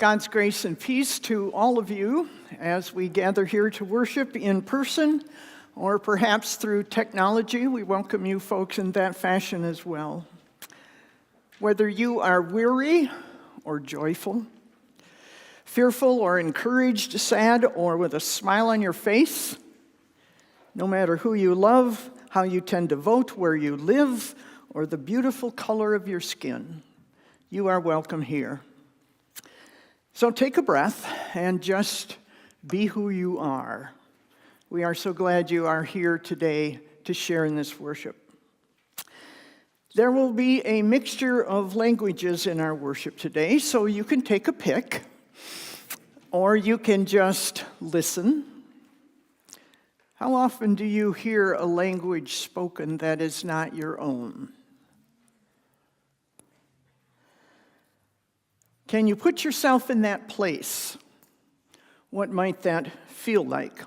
God's grace and peace to all of you as we gather here to worship in person or perhaps through technology. We welcome you folks in that fashion as well. Whether you are weary or joyful, fearful or encouraged, sad or with a smile on your face, no matter who you love, how you tend to vote, where you live, or the beautiful color of your skin, you are welcome here. So take a breath and just be who you are. We are so glad you are here today to share in this worship. There will be a mixture of languages in our worship today, so you can take a pick, or you can just listen. How often do you hear a language spoken that is not your own? Can you put yourself in that place? What might that feel like?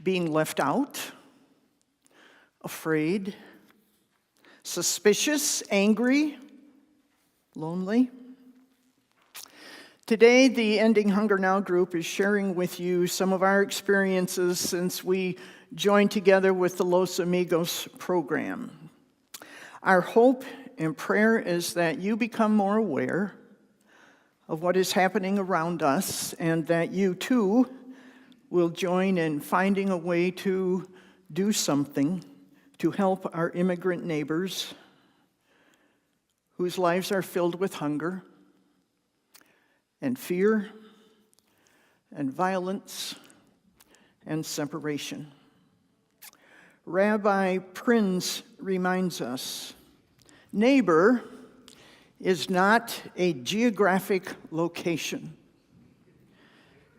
Being left out? Afraid? Suspicious? Angry? Lonely? Today, the Ending Hunger Now group is sharing with you some of our experiences since we joined together with the Los Amigos program. Our hope and prayer is that you become more aware of what is happening around us, and that you too will join in finding a way to do something to help our immigrant neighbors whose lives are filled with hunger and fear and violence and separation. Rabbi Prinz reminds us, neighbor is not a geographic location.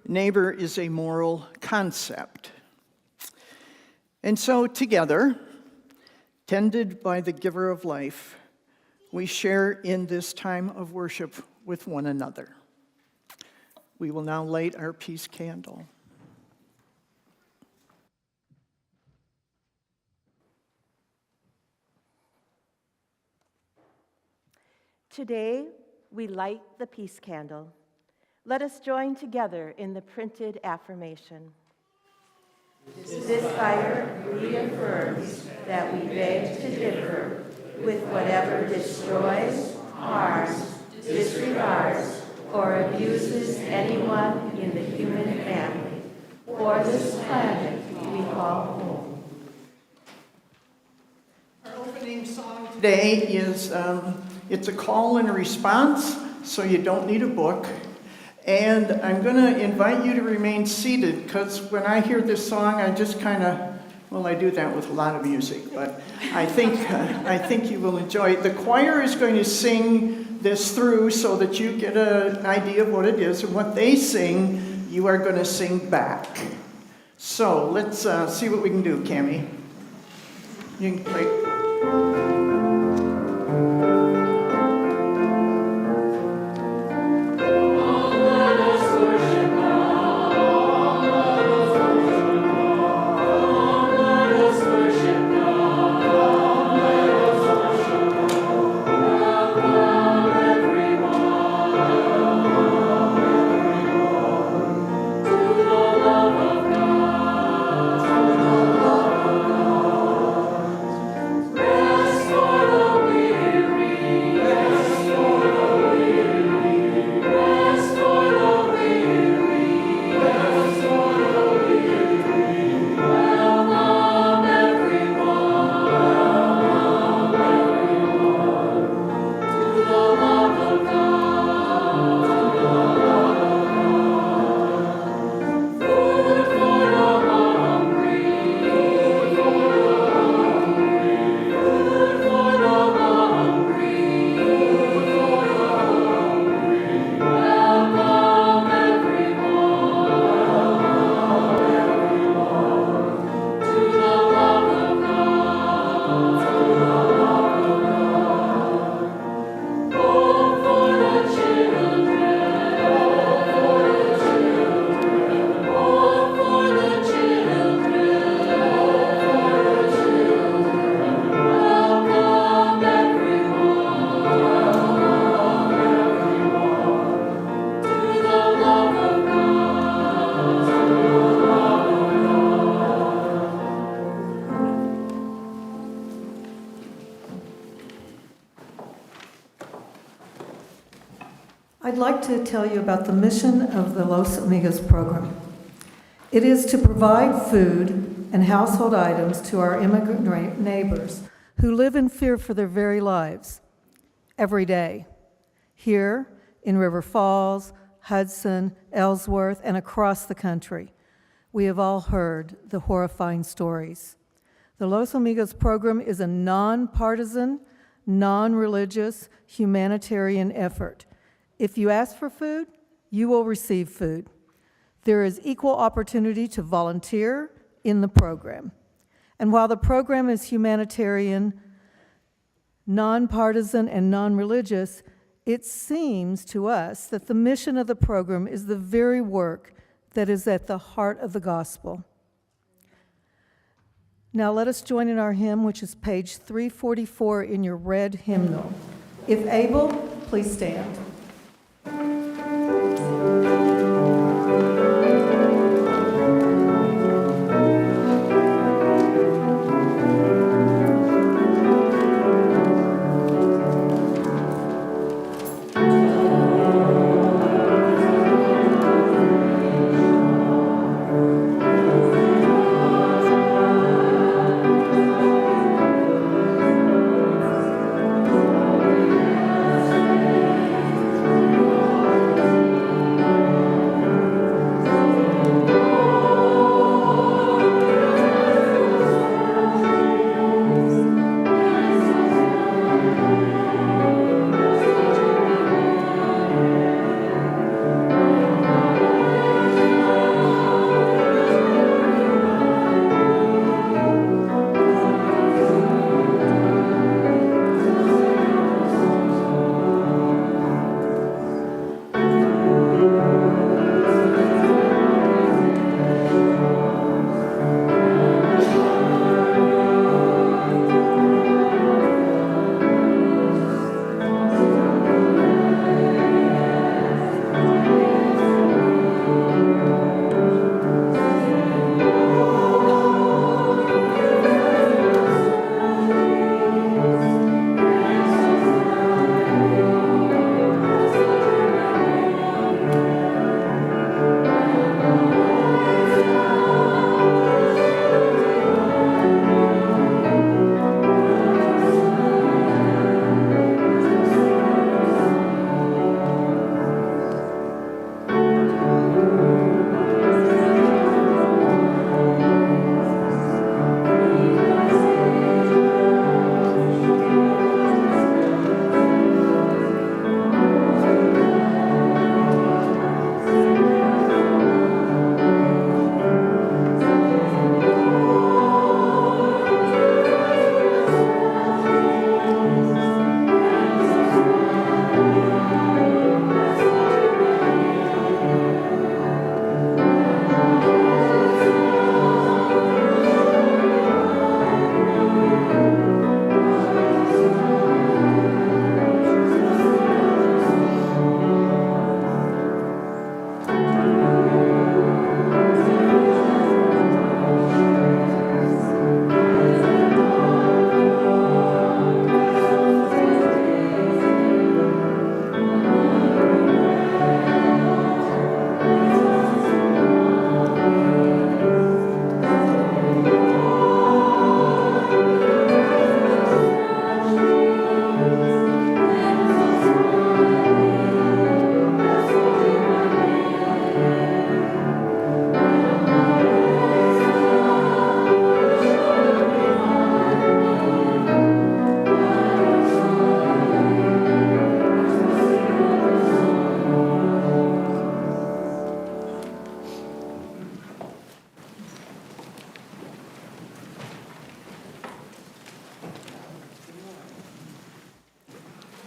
Neighbor is a moral concept. And so together, tended by the giver of life, we share in this time of worship with one another. We will now light our peace candle. Today, we light the peace candle. Let us join together in the printed affirmation. This fire reaffirms that we beg to differ with whatever destroys, harms, disregards, or abuses anyone in the human family, or this planet we call home. Our opening song today is it's a call and a response, so you don't need a book. And I'm going to invite you to remain seated, because when I hear this song, I just kind of, well, I do that with a lot of music, but I think you will enjoy it. The choir is going to sing this through so that you get an idea of what it is, and what they sing, you are going to sing back. So let's see what we can do, Cammie. You can play. Rest I'd like to tell you about the mission of the Los Amigos program. It is to provide food and household items to our immigrant neighbors who live in fear for their very lives every day, here in River Falls, Hudson, Ellsworth, and across the country. We have all heard the horrifying stories. The Los Amigos program is a nonpartisan, non-religious, humanitarian effort. If you ask for food, you will receive food. There is equal opportunity to volunteer in the program. And while the program is humanitarian, nonpartisan, and non-religious, it seems to us that the mission of the program is the very work that is at the heart of the gospel. Now let us join in our hymn, which is page 344 in your red hymnal. If able, please stand.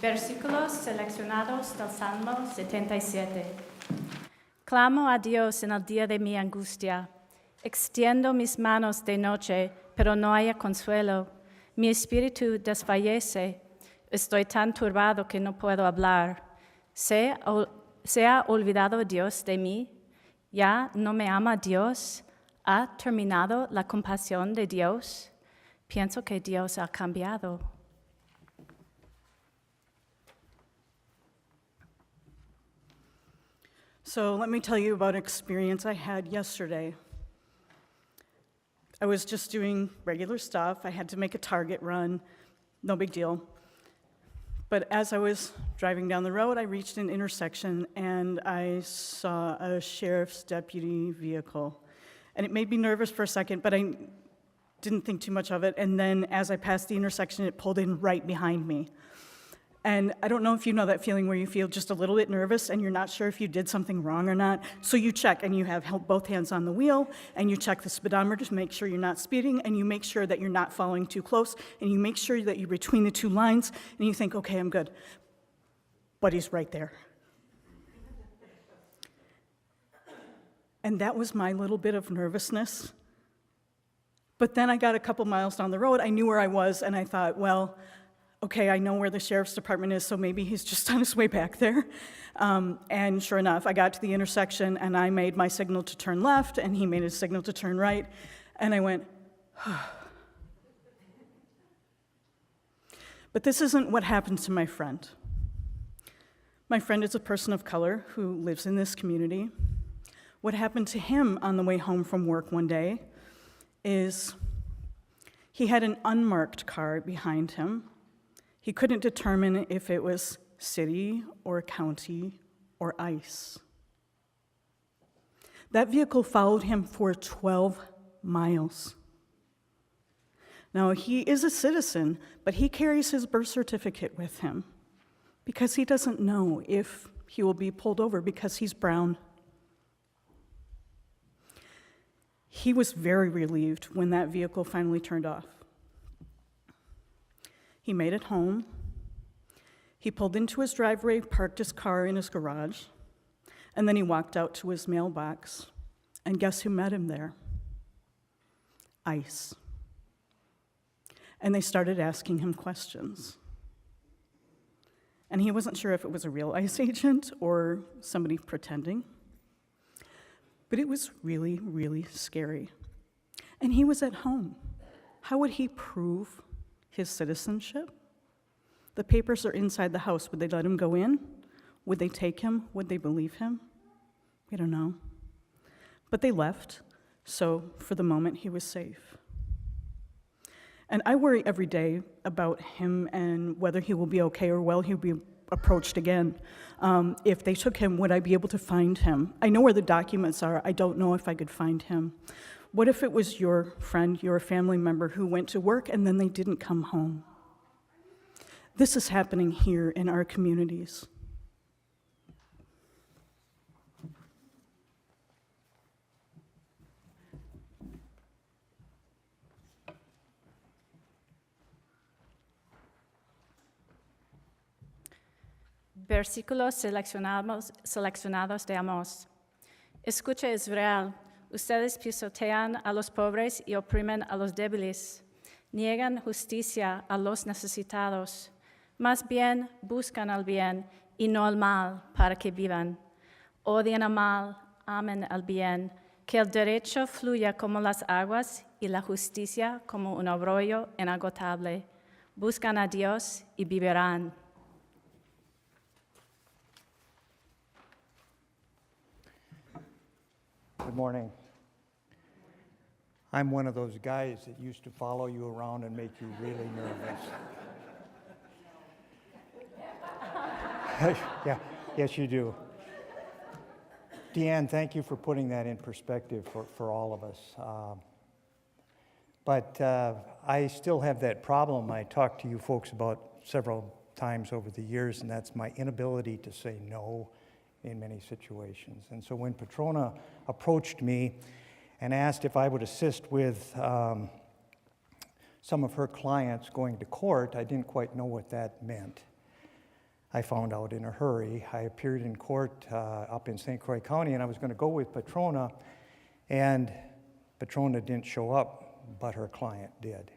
Versículos seleccionados del Salmo 77. Clamo a Dios en el día de mi angustia. Extiendo mis manos de noche, pero no hay consuelo. Mi espíritu desfallece. Estoy tan turbado que no puedo hablar. ¿Se ha olvidado Dios de mí? ¿Ya no me ama Dios? ¿Ha terminado la compasión de Dios? Pienso que Dios ha cambiado. So let me tell you about an experience I had yesterday. I was just doing regular stuff. I had to make a Target run, no big deal. But as I was driving down the road, I reached an intersection and I saw a sheriff's deputy vehicle. And it made me nervous for a second, but I didn't think too much of it. And then as I passed the intersection, it pulled in right behind me. And I don't know if you know that feeling where you feel just a little bit nervous and you're not sure if you did something wrong or not. So you check and you have held both hands on the wheel and you check the speedometer to make sure you're not speeding and you make sure that you're not following too close and you make sure that you're between the two lines and you think, okay, I'm good. But he's right there. And that was my little bit of nervousness. But then I got a couple miles down the road, I knew where I was and I thought, well, okay, I know where the sheriff's department is, so maybe he's just on his way back there. And sure enough, I got to the intersection, and I made my signal to turn left, and he made his signal to turn right, and I went, But this isn't what happened to my friend. My friend is a person of color who lives in this community. What happened to him on the way home from work one day is he had an unmarked car behind him. He couldn't determine if it was city or county or ICE. That vehicle followed him for 12 miles. Now, he is a citizen, but he carries his birth certificate with him because he doesn't know if he will be pulled over because he's brown. He was very relieved when that vehicle finally turned off. He made it home. He pulled into his driveway, parked his car in his garage, and then he walked out to his mailbox. And guess who met him there? ICE. And they started asking him questions. And he wasn't sure if it was a real ICE agent or somebody pretending. But it was really, really scary. And he was at home. How would he prove his citizenship? The papers are inside the house. Would they let him go in? Would they take him? Would they believe him? We don't know. But they left, so for the moment he was safe. And I worry every day about him and whether he will be okay or will he be approached again. If they took him, would I be able to find him? I know where the documents are. I don't know if I could find him. What if it was your friend, your family member who went to work and then they didn't come home? This is happening here in our communities. Versículos seleccionados de Amós. Escucha Israel, ustedes pisotean a los pobres y oprimen a los débiles. Niegan justicia a los necesitados. Más bien buscan el bien y no el mal para que vivan. Odian el mal, amen el bien. Que el derecho fluya como las aguas y la justicia como un arroyo inagotable. Buscan a Dios y vivirán. Good morning. I'm one of those guys that used to follow you around and make you really nervous. Yeah, yes you do. Deanne, thank you for putting that in perspective for all of us. But I still have that problem I talked to you folks about several times over the years, and that's my inability to say no in many situations. And so when Petrona approached me and asked if I would assist with some of her clients going to court, I didn't quite know what that meant. I found out in a hurry. I appeared in court up in St. Croix County, and I was going to go with Petrona, and Petrona didn't show up, but her client did.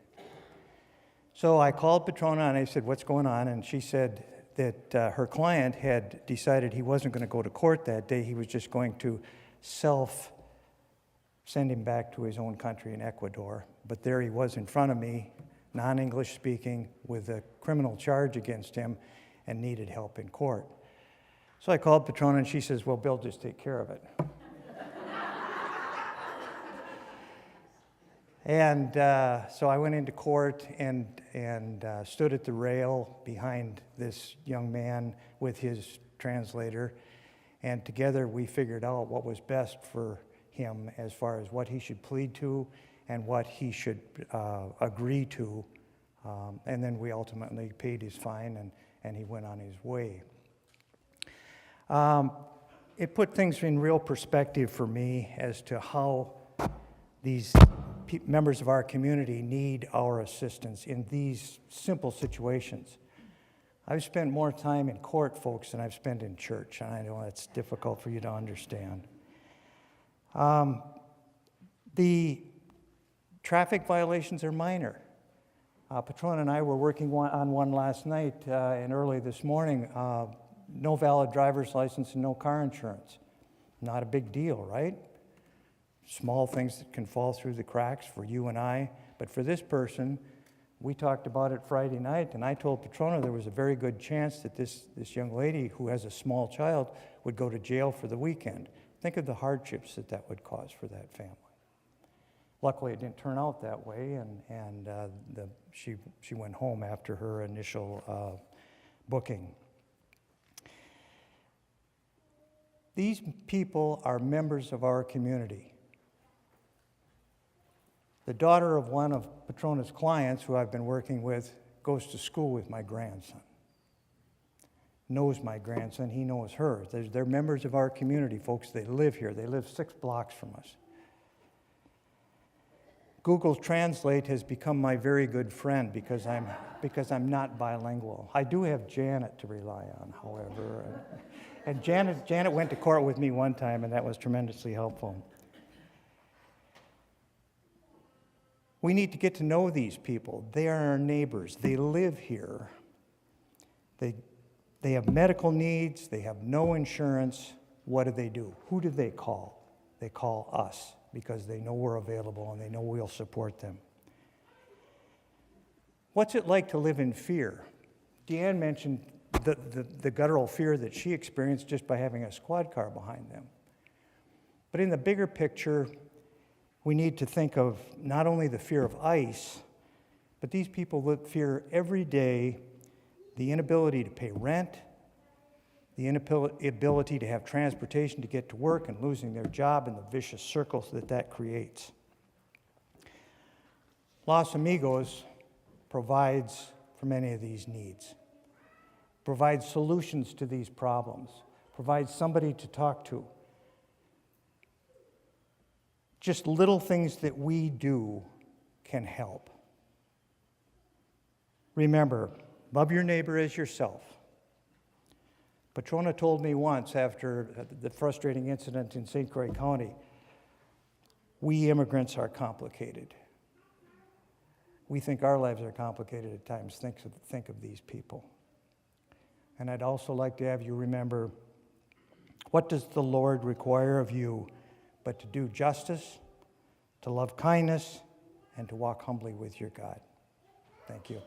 So I called Petrona, and I said, what's going on? And she said that her client had decided he wasn't going to go to court that day. He was just going to send him back to his own country in Ecuador. But there he was in front of me, non-English speaking, with a criminal charge against him and needed help in court. So I called Petrona, and she says, well, Bill, just take care of it. And so I went into court and stood at the rail behind this young man with his translator, and together we figured out what was best for him as far as what he should plead to and what he should agree to. And then we ultimately paid his fine, and he went on his way. It put things in real perspective for me as to how these members of our community need our assistance in these simple situations. I've spent more time in court, folks, than I've spent in church, and I know that's difficult for you to understand. The traffic violations are minor. Petrona and I were working on one last night and early this morning. No valid driver's license and no car insurance. Not a big deal, right? Small things that can fall through the cracks for you and I. But for this person, we talked about it Friday night, and I told Petrona there was a very good chance that this young lady who has a small child would go to jail for the weekend. Think of the hardships that would cause for that family. Luckily, it didn't turn out that way, and she went home after her initial booking. These people are members of our community. The daughter of one of Petrona's clients, who I've been working with, goes to school with my grandson. Knows my grandson, he knows her. They're members of our community, folks. They live here. They live 6 blocks from us. Google Translate has become my very good friend because I'm not bilingual. I do have Janet to rely on, however. And Janet went to court with me one time, and that was tremendously helpful. We need to get to know these people. They are our neighbors. They live here. They have medical needs. They have no insurance. What do? Who do they call? They call us because they know we're available and they know we'll support them. What's it like to live in fear? Deanne mentioned the guttural fear that she experienced just by having a squad car behind them. But in the bigger picture, we need to think of not only the fear of ICE, but these people that fear every day the inability to pay rent, the inability to have transportation to get to work, and losing their job, and the vicious circles that creates. Los Amigos provides for many of these needs, provides solutions to these problems, provides somebody to talk to. Just little things that we do can help. Remember, love your neighbor as yourself. Petrona told me once after the frustrating incident in St. Croix County, we immigrants are complicated. We think our lives are complicated at times. Think of these people. And I'd also like to have you remember, what does the Lord require of you but to do justice, to love kindness, and to walk humbly with your God? Thank you.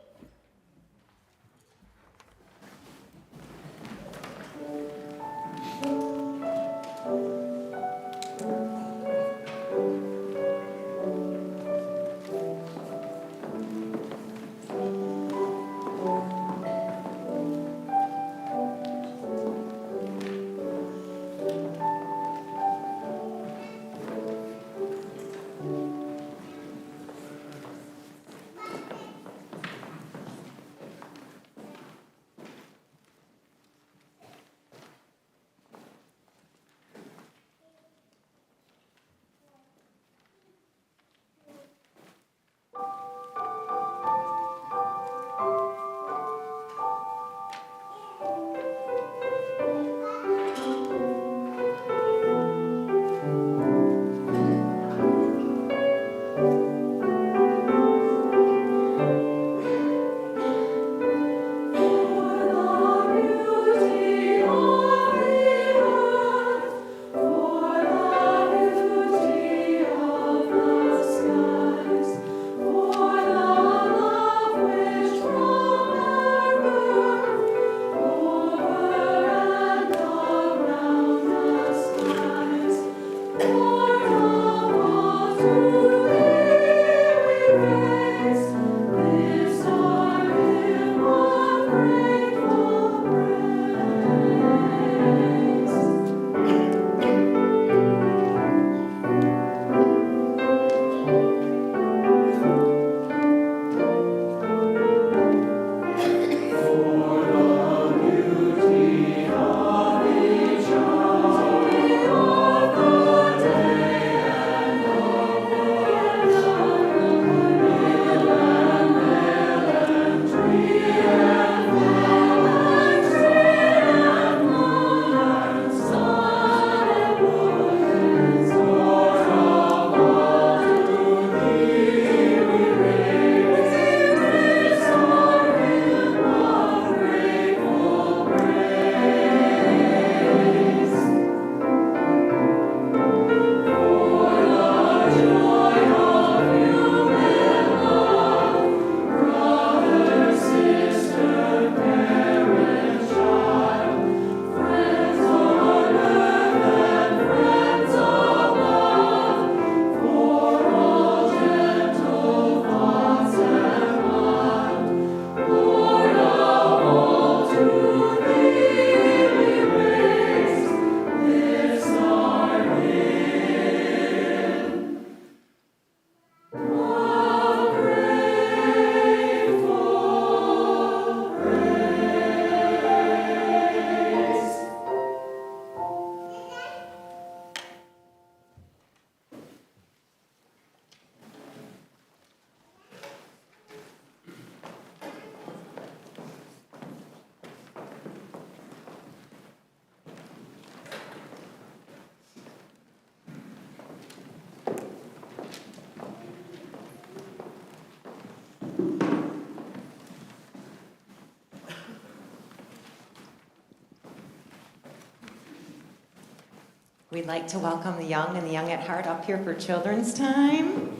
We'd like to welcome the young and the young at heart up here for children's time.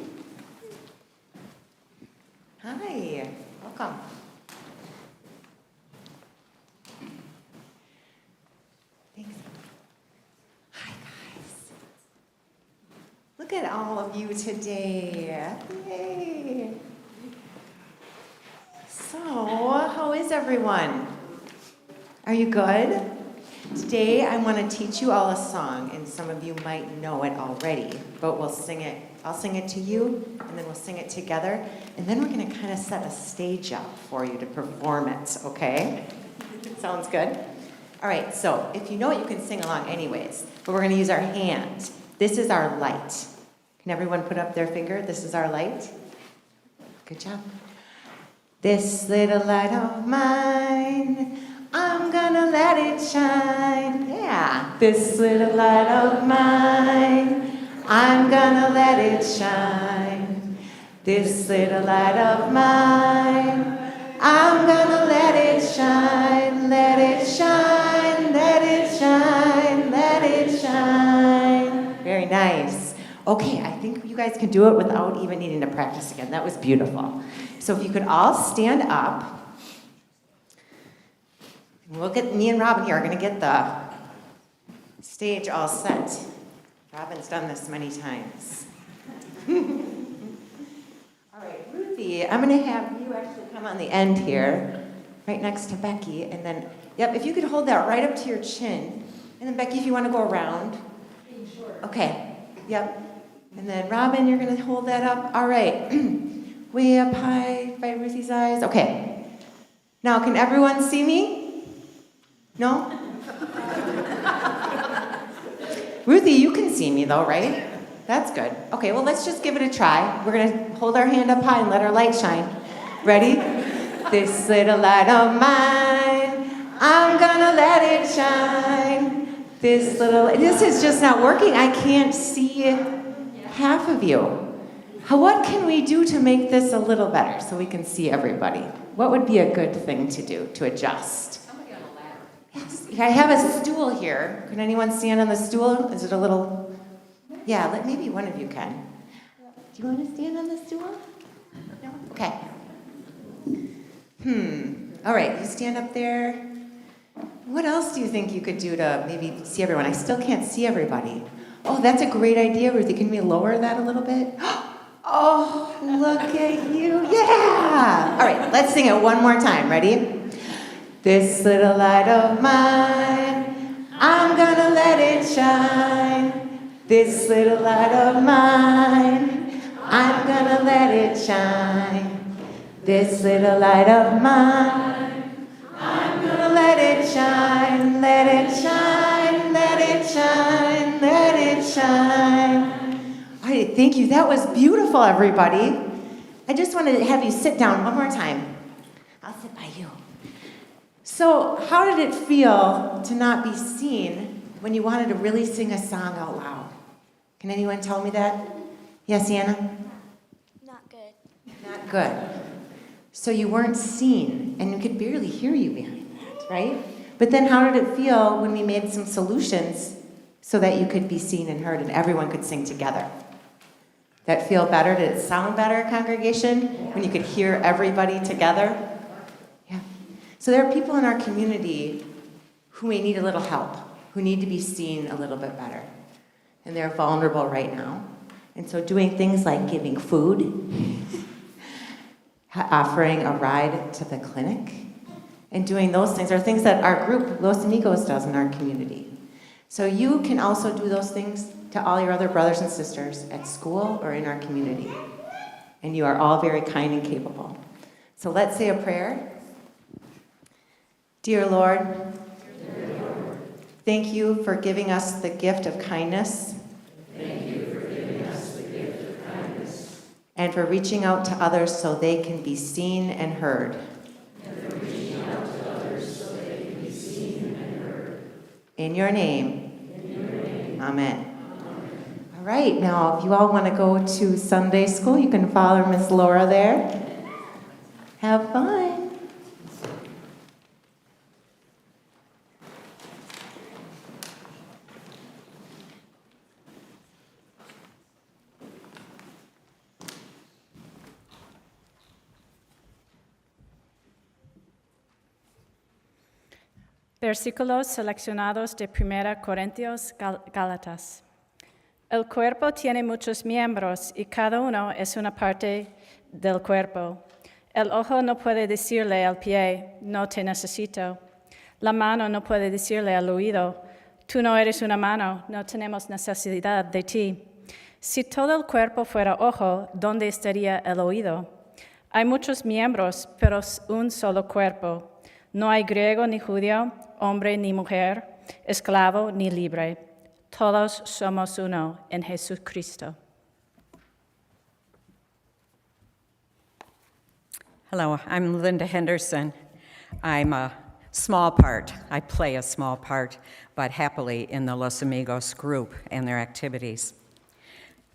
Hi, welcome. Thanks. Hi, guys. Look at all of you today. Yay. So, how is everyone? Are you good? Today, I want to teach you all a song, and some of you might know it already, but we'll sing it. I'll sing it to you, and then we'll sing it together, and then we're going to kind of set a stage up for you to perform it, okay? Sounds good? All right, so if you know it, you can sing along anyways, but we're going to use our hand. This is our light. Can everyone put up their finger? This is our light. Good job. This little light of mine, I'm gonna let it shine. Yeah. This little light of mine, I'm gonna let it shine. This little light of mine, I'm gonna let it shine. Let it shine, let it shine, let it shine. Very nice. Okay, I think you guys can do it without even needing to practice again. That was beautiful. So if you could all stand up. Look at me and Robin here are going to get the stage all set. Robin's done this many times. All right, Ruthie, I'm going to have you actually come on the end here, right next to Becky. And then, yep, if you could hold that right up to your chin. And then Becky, if you want to go around. Okay, yep. And then Robin, you're going to hold that up. All right. Way up high by Ruthie's eyes. Okay. Now, can everyone see me? No? Ruthie, you can see me though, right? That's good. Okay, well, let's just give it a try. We're going to hold our hand up high and let our light shine. Ready? This little light of mine, I'm going to let it shine. This is just not working. I can't see half of you. What can we do to make this a little better so we can see everybody? What would be a good thing to do to adjust? I have a stool here. Can anyone stand on the stool? Is it a little... Yeah, maybe one of you can. Do you want to stand on the stool? No? Okay. All right, you stand up there. What else do you think you could do to maybe see everyone? I still can't see everybody. Oh, that's a great idea, Ruthie. Can we lower that a little bit? Oh, look at you. Yeah. All right, let's sing it one more time. Ready? This little light of mine, I'm gonna let it shine. This little light of mine, I'm gonna let it shine. This little light of mine, I'm gonna let it shine, let it shine, let it shine, let it shine. All right, thank you. That was beautiful, everybody. I just wanted to have you sit down one more time. I'll sit by you. So, how did it feel to not be seen when you wanted to really sing a song out loud? Can anyone tell me that? Yes, Anna? Not good. Not good. So you weren't seen, and we could barely hear you behind that, right? But then how did it feel when we made some solutions so that you could be seen and heard and everyone could sing together? That feel better? Did it sound better, congregation, when you could hear everybody together? Yeah. So there are people in our community who may need a little help, who need to be seen a little bit better. And they're vulnerable right now. And so doing things like giving food, offering a ride to the clinic, and doing those things are things that our group, Los Amigos, does in our community. So you can also do those things to all your other brothers and sisters at school or in our community. And you are all very kind and capable. So let's say a prayer. Dear Lord, thank you for giving us the gift of kindness. Thank you for giving us the gift of kindness. And for reaching out to others so they can be seen and heard. And for reaching out to others so they can be seen and heard. In your name. Amen. All right, now if you all want to go to Sunday school, you can follow Miss Laura there. Have fun. Versículos seleccionados de 1 Corintios Gálatas. El cuerpo tiene muchos miembros y cada uno es una parte del cuerpo. El ojo no puede decirle al pie, no te necesito. La mano no puede decirle al oído, tú no eres una mano, no tenemos necesidad de ti. Si todo el cuerpo fuera ojo, ¿dónde estaría el oído? Hay muchos miembros, pero un solo cuerpo. No hay griego ni judío, hombre ni mujer, esclavo ni libre. Todos somos uno en Jesucristo. Hello, I'm Linda Henderson. I'm a small part. I play a small part, but happily in the Los Amigos group and their activities.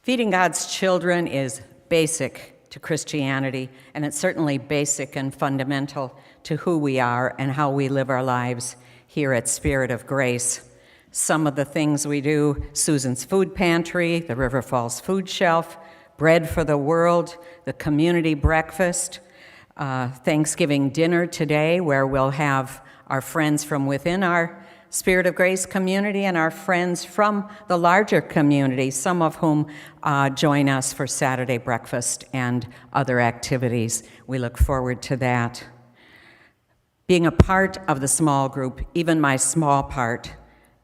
Feeding God's children is basic to Christianity, and it's certainly basic and fundamental to who we are and how we live our lives here at Spirit of Grace. Some of the things we do, Susan's Food Pantry, the River Falls Food Shelf, Bread for the World, the community breakfast, Thanksgiving dinner today, where we'll have our friends from within our Spirit of Grace community and our friends from the larger community, some of whom join us for Saturday breakfast and other activities. We look forward to that. Being a part of the small group, even my small part,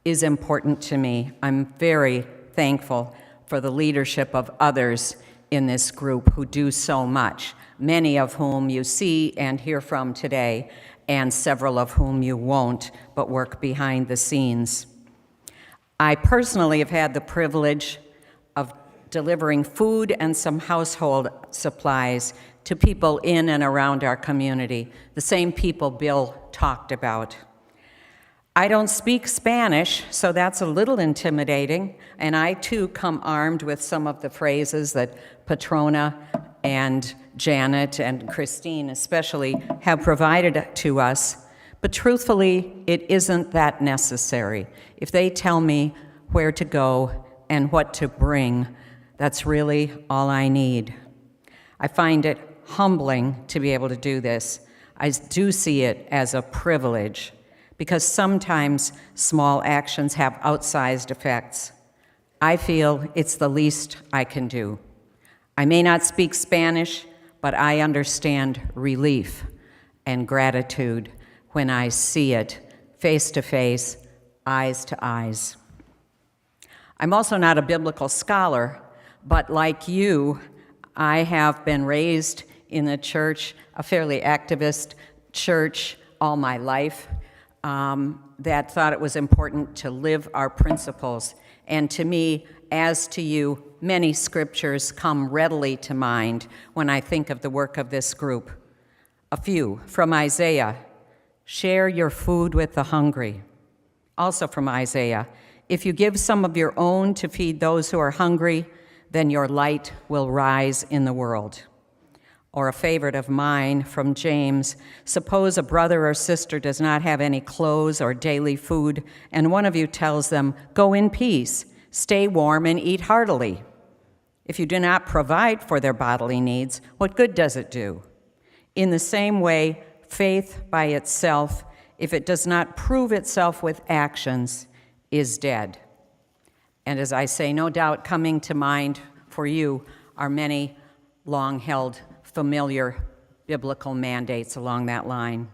is important to me. I'm very thankful for the leadership of others in this group who do so much, many of whom you see and hear from today, and several of whom you won't, but work behind the scenes. I personally have had the privilege of delivering food and some household supplies to people in and around our community, the same people Bill talked about. I don't speak Spanish, so that's a little intimidating, and I too come armed with some of the phrases that Patrona and Janet and Christine especially have provided to us, but truthfully, it isn't that necessary. If they tell me where to go and what to bring, that's really all I need. I find it humbling to be able to do this. I do see it as a privilege, because sometimes small actions have outsized effects. I feel it's the least I can do. I may not speak Spanish, but I understand relief and gratitude when I see it face to face, eyes to eyes. I'm also not a biblical scholar, but like you, I have been raised in a church, a fairly activist church, all my life, that thought it was important to live our principles. And to me, as to you, many scriptures come readily to mind when I think of the work of this group. A few from Isaiah: share your food with the hungry. Also from Isaiah: if you give some of your own to feed those who are hungry, then your light will rise in the world. Or a favorite of mine from James: suppose a brother or sister does not have any clothes or daily food, and one of you tells them, go in peace, stay warm and eat heartily. If you do not provide for their bodily needs, what good does it do? In the same way, faith by itself, if it does not prove itself with actions, is dead. And as I say, no doubt coming to mind for you are many long-held familiar biblical mandates along that line.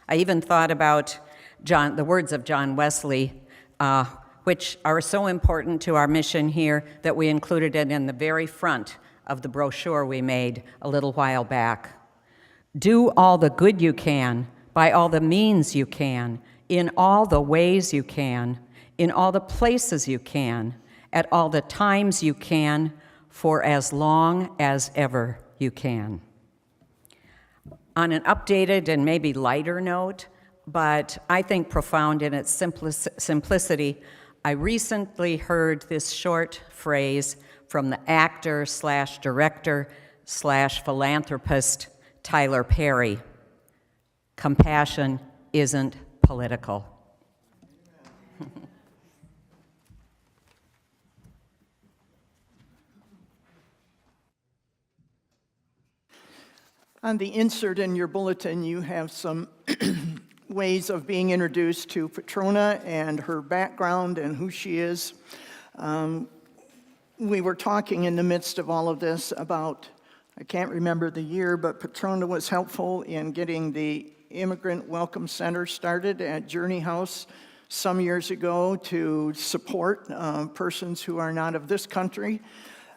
I even thought about the words of John Wesley, which are so important to our mission here that we included it in the very front of the brochure we made a little while back. Do all the good you can, by all the means you can, in all the ways you can, in all the places you can, at all the times you can, for as long as ever you can. On an updated and maybe lighter note, but I think profound in its simplicity, I recently heard this short phrase from the actor/director/philanthropist Tyler Perry: compassion isn't political. On the insert in your bulletin, you have some ways of being introduced to Petrona and her background and who she is. We were talking in the midst of all of this about, I can't remember the year, but Petrona was helpful in getting the Immigrant Welcome Center started at Journey House some years ago to support persons who are not of this country.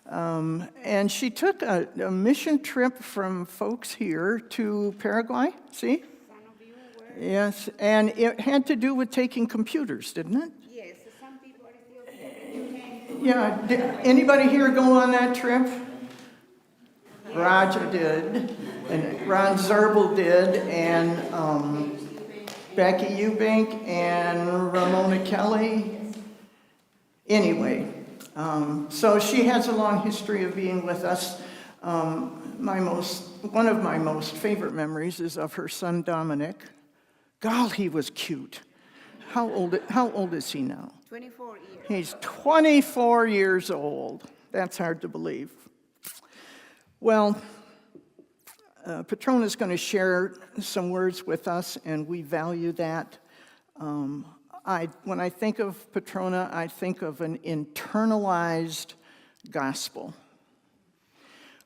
And she took a mission trip from folks here to Paraguay, see? Yes, and it had to do with taking computers, didn't it? Yes, some people are still. Yeah, did anybody here go on that trip? Roger did, and Ron Zerbel did, and Becky Eubank and Ramona Kelly. Anyway, so she has a long history of being with us. One of my most favorite memories is of her son Dominic. God, he was cute. How old is he now? 24 years. He's 24 years old. That's hard to believe. Well, Petrona's going to share some words with us, and we value that. When I think of Petrona, I think of an internalized gospel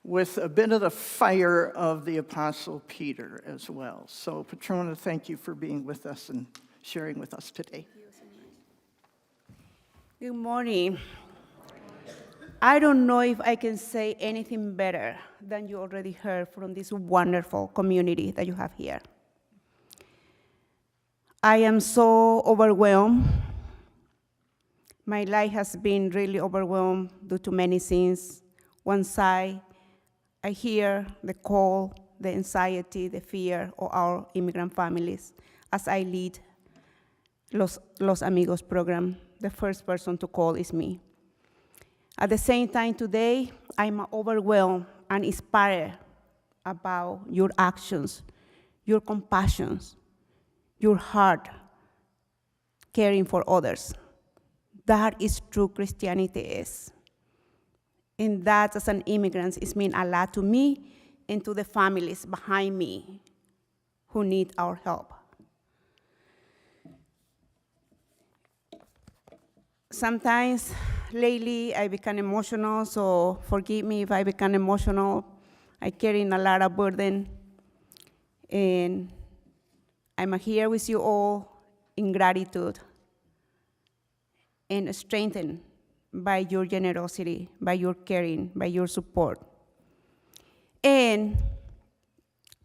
with a bit of the fire of the Apostle Peter as well. So, Petrona, thank you for being with us and sharing with us today. Good morning. I don't know if I can say anything better than you already heard from this wonderful community that you have here. I am so overwhelmed. My life has been really overwhelmed due to many things. One side, I hear the call, the anxiety, the fear of our immigrant families as I lead Los Amigos program. The first person to call is me. At the same time today, I'm overwhelmed and inspired about your actions, your compassion, your heart caring for others. That is true Christianity is. And that, as an immigrant, it means a lot to me and to the families behind me who need our help. Sometimes lately I become emotional, so forgive me if I become emotional. I carry a lot of burden, and I'm here with you all in gratitude and strengthened by your generosity, by your caring, by your support. And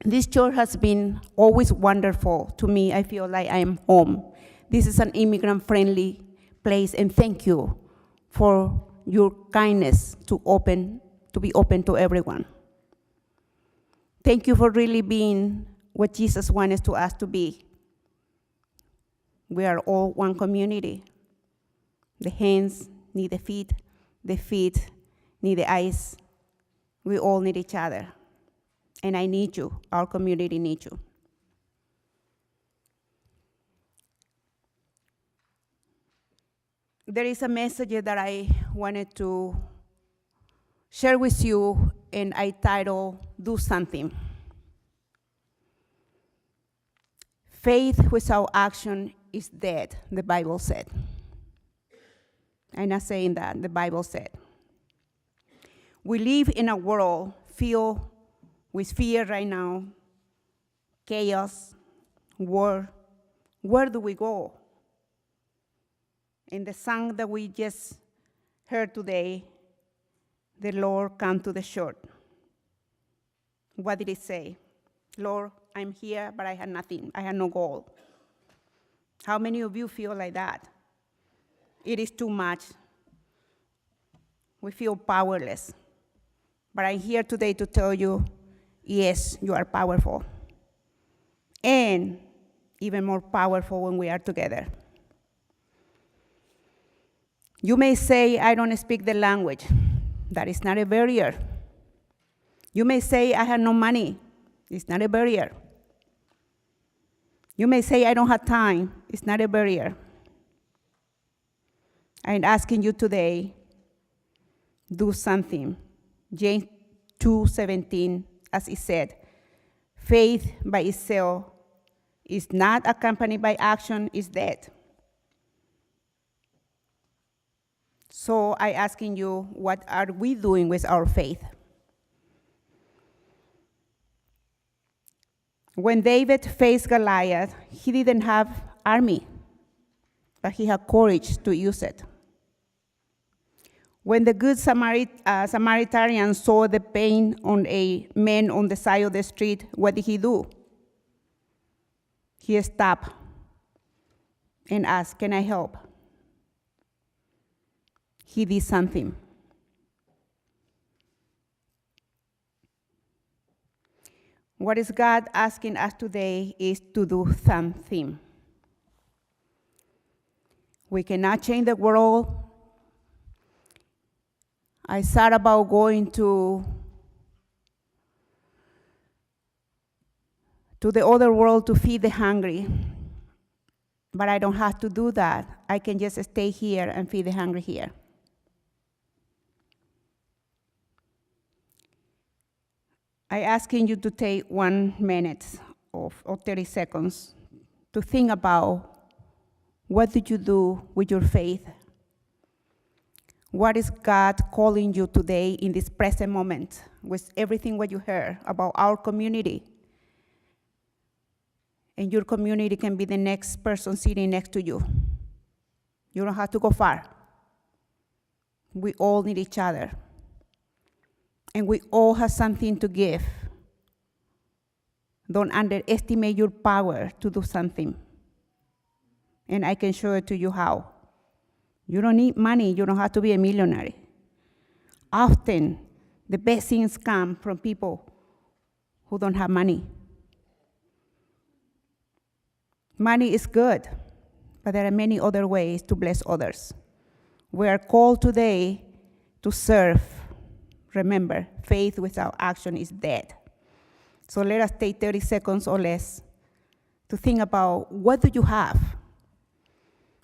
this church has been always wonderful to me. I feel like I am home. This is an immigrant-friendly place, and thank you for your kindness to be open to everyone. Thank you for really being what Jesus wanted us to be. We are all one community. The hands need the feet need the eyes. We all need each other. And I need you, our community needs you. There is a message that I wanted to share with you, and I title, Do Something. Faith without action is dead, the Bible said. I'm not saying that, the Bible said. We live in a world filled with fear right now, chaos, war. Where do we go? In the song that we just heard today, the Lord come to the shore. What did it say? Lord, I'm here, but I have nothing. I have no goal. How many of you feel like that? It is too much. We feel powerless. But I'm here today to tell you, yes, you are powerful. And even more powerful when we are together. You may say, I don't speak the language. That is not a barrier. You may say, I have no money. It's not a barrier. You may say, I don't have time. It's not a barrier. I'm asking you today, do something. James 2:17, as it said, faith by itself is not accompanied by action, is dead. So I'm asking you, what are we doing with our faith? When David faced Goliath, he didn't have army, but he had courage to use it. When the good Samaritan saw the pain on a man on the side of the street, what did he do? He stopped and asked, can I help? He did something. What is God asking us today is to do something. We cannot change the world. I thought about going to the other world to feed the hungry, but I don't have to do that. I can just stay here and feed the hungry here. I'm asking you to take 1 minute or 30 seconds to think about what did you do with your faith? What is God calling you today in this present moment with everything what you heard about our community? And your community can be the next person sitting next to you. You don't have to go far. We all need each other. And we all have something to give. Don't underestimate your power to do something. And I can show it to you how. You don't need money. You don't have to be a millionaire. Often, the best things come from people who don't have money. Money is good, but there are many other ways to bless others. We are called today to serve. Remember, faith without action is dead. So let us take 30 seconds or less to think about, what do you have?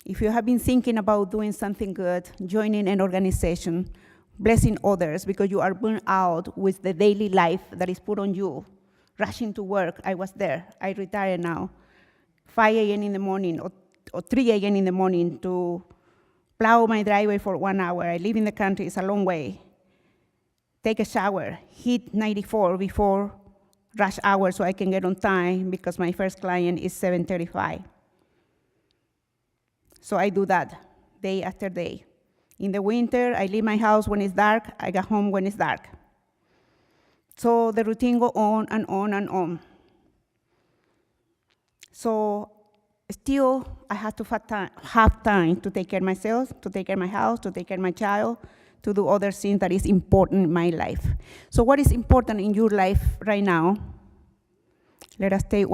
If you have been thinking about doing something good, joining an organization, blessing others because you are burned out with the daily life that is put on you, rushing to work, I was there, I retired now, 5 a.m. in the morning or 3 a.m. in the morning to plow my driveway for 1 hour. I live in the country, it's a long way. Take a shower, hit 94 before rush hour so I can get on time because my first client is 7:35. So I do that day after day. In the winter, I leave my house when it's dark, I get home when it's dark. So the routine go on and on and on. So still, I have to have time to take care of myself, to take care of my house, to take care of my child, to do other things that is important in my life. So what is important in your life right now? Let us take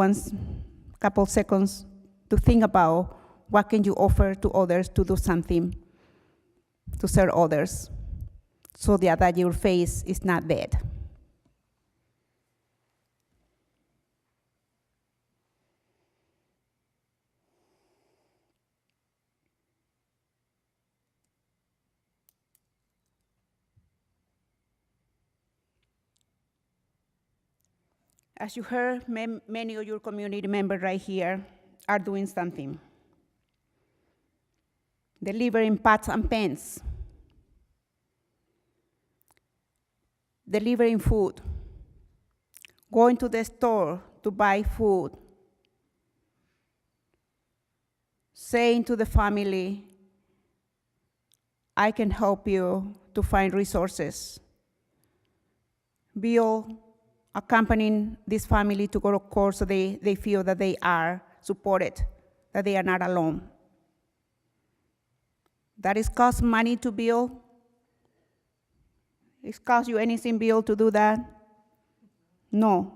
couple seconds to think about what can you offer to others to do something, to serve others, so that your face is not dead. As you heard, many of your community members right here are doing something. Delivering pots and pans, delivering food, going to the store to buy food, saying to the family, I can help you to find resources. Bill accompanying this family to go to court so they feel that they are supported, that they are not alone. That is cost money to build. It cost you anything, Bill, to do that? No.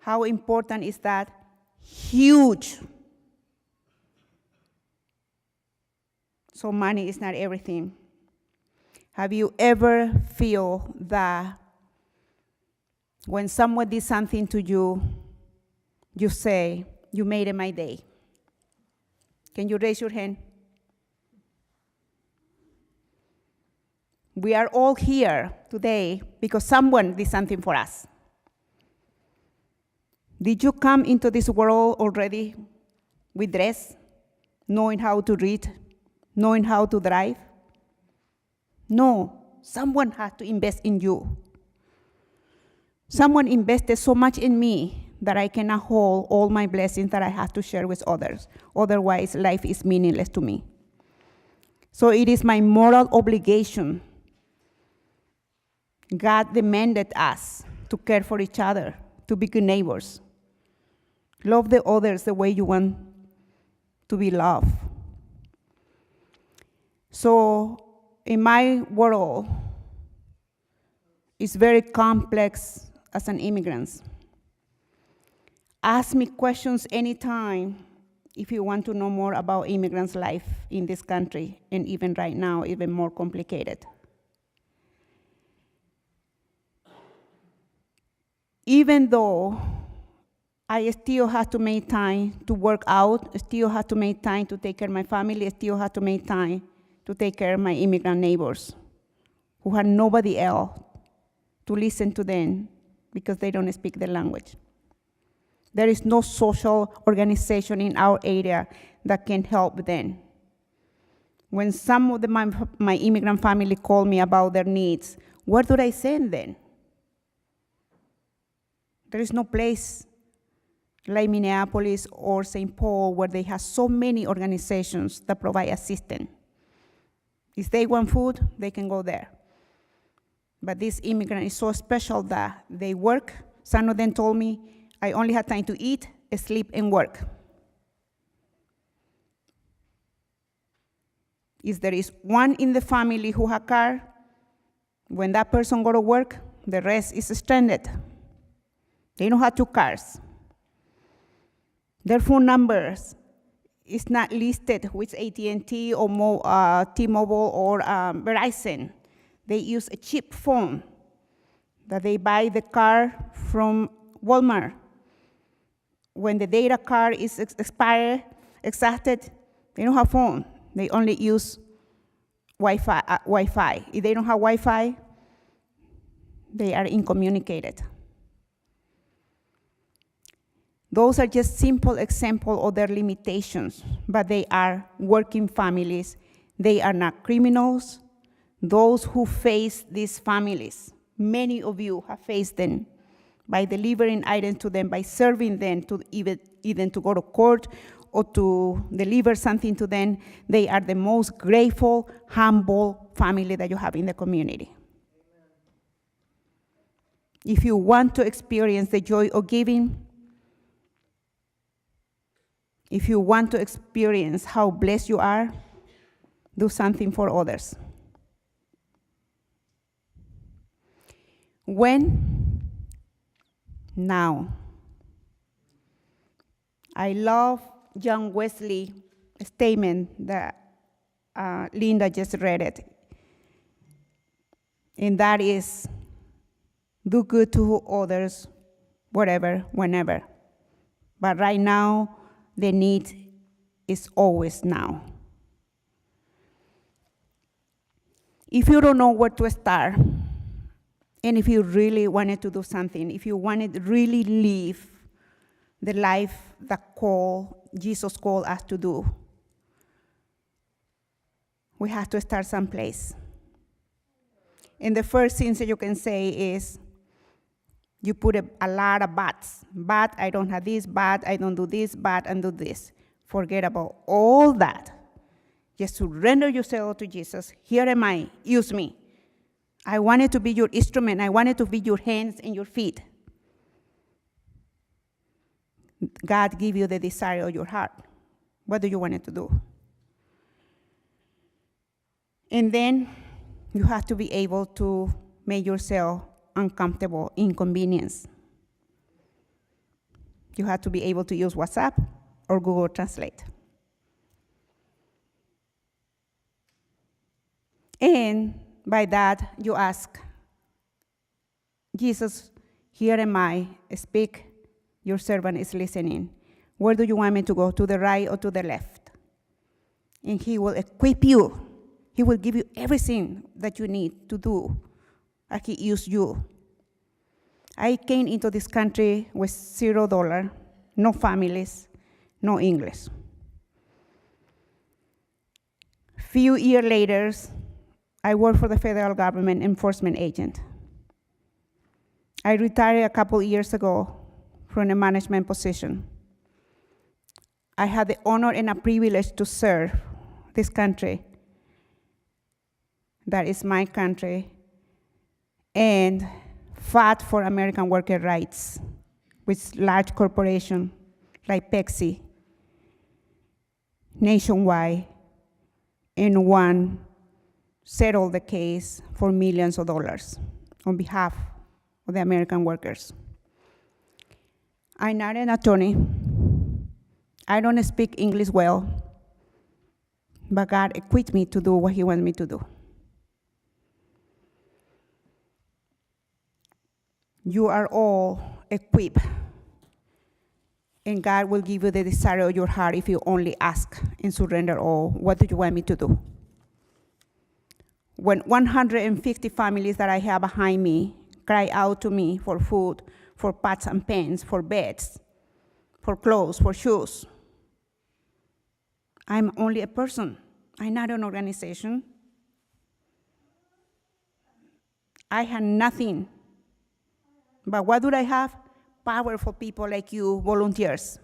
How important is that? Huge. So money is not everything. Have you ever feel that when someone did something to you, you say, you made it my day? Can you raise your hand? We are all here today because someone did something for us. Did you come into this world already with dress, knowing how to read, knowing how to drive? No, someone had to invest in you. Someone invested so much in me that I cannot hold all my blessings that I have to share with others. Otherwise, life is meaningless to me. So it is my moral obligation. God demanded us to care for each other, to be good neighbors. Love the others the way you want to be loved. So in my world, it's very complex as an immigrant. Ask me questions anytime if you want to know more about immigrants' life in this country, and even right now, even more complicated. Even though I still have to make time to work out, still have to make time to take care of my family, still have to make time to take care of my immigrant neighbors who have nobody else to listen to them because they don't speak the language. There is no social organization in our area that can help them. When some of my immigrant family call me about their needs, where do I send them? There is no place like Minneapolis or St. Paul where they have so many organizations that provide assistance. If they want food, they can go there. But this immigrant is so special that they work. Some of them told me, I only have time to eat, sleep, and work. If there is one in the family who has a car, when that person go to work, the rest is stranded. They don't have 2 cars. Their phone numbers is not listed with AT&T or T-Mobile or Verizon. They use a cheap phone that they buy the car from Walmart. When the data card is expired, exhausted, they don't have phone. They only use Wi-Fi. If they don't have Wi-Fi, they are incommunicated. Those are just simple examples of their limitations, but they are working families. They are not criminals. Those who face these families, many of you have faced them by delivering items to them, by serving them, to even to go to court or to deliver something to them. They are the most grateful, humble family that you have in the community. If you want to experience the joy of giving, if you want to experience how blessed you are, do something for others. When? Now. I love John Wesley's statement that Linda just read it. And that is, do good to others, whatever, whenever. But right now, the need is always now. If you don't know where to start, and if you really wanted to do something, if you wanted to really live the life that Jesus called us to do, we have to start someplace. And the first thing that you can say is, you put a lot of buts. But I don't have this, but I don't do this, but I do this. Forget about all that. Just surrender yourself to Jesus. Here am I, use me. I wanted to be your instrument. I wanted to be your hands and your feet. God give you the desire of your heart. What do you want it to do? And then you have to be able to make yourself uncomfortable, inconvenience. You have to be able to use WhatsApp or Google Translate. And by that, you ask, Jesus, here am I, speak, your servant is listening. Where do you want me to go, to the right or to the left? And he will equip you. He will give you everything that you need to do, like he used you. I came into this country with $0, no families, no English. Few years later, I worked for the federal government enforcement agent. I retired a couple years ago from a management position. I had the honor and a privilege to serve this country. That is my country, and fought for American worker rights with large corporations like Pepsi, nationwide, and won, settled the case for millions of dollars on behalf of the American workers. I'm not an attorney. I don't speak English well, but God equipped me to do what he wants me to do. You are all equipped, and God will give you the desire of your heart if you only ask and surrender all. What do you want me to do? When 150 families that I have behind me cry out to me for food, for pots and pans, for beds, for clothes, for shoes, I'm only a person. I'm not an organization. I have nothing. But what do I have? Powerful people like you, volunteers.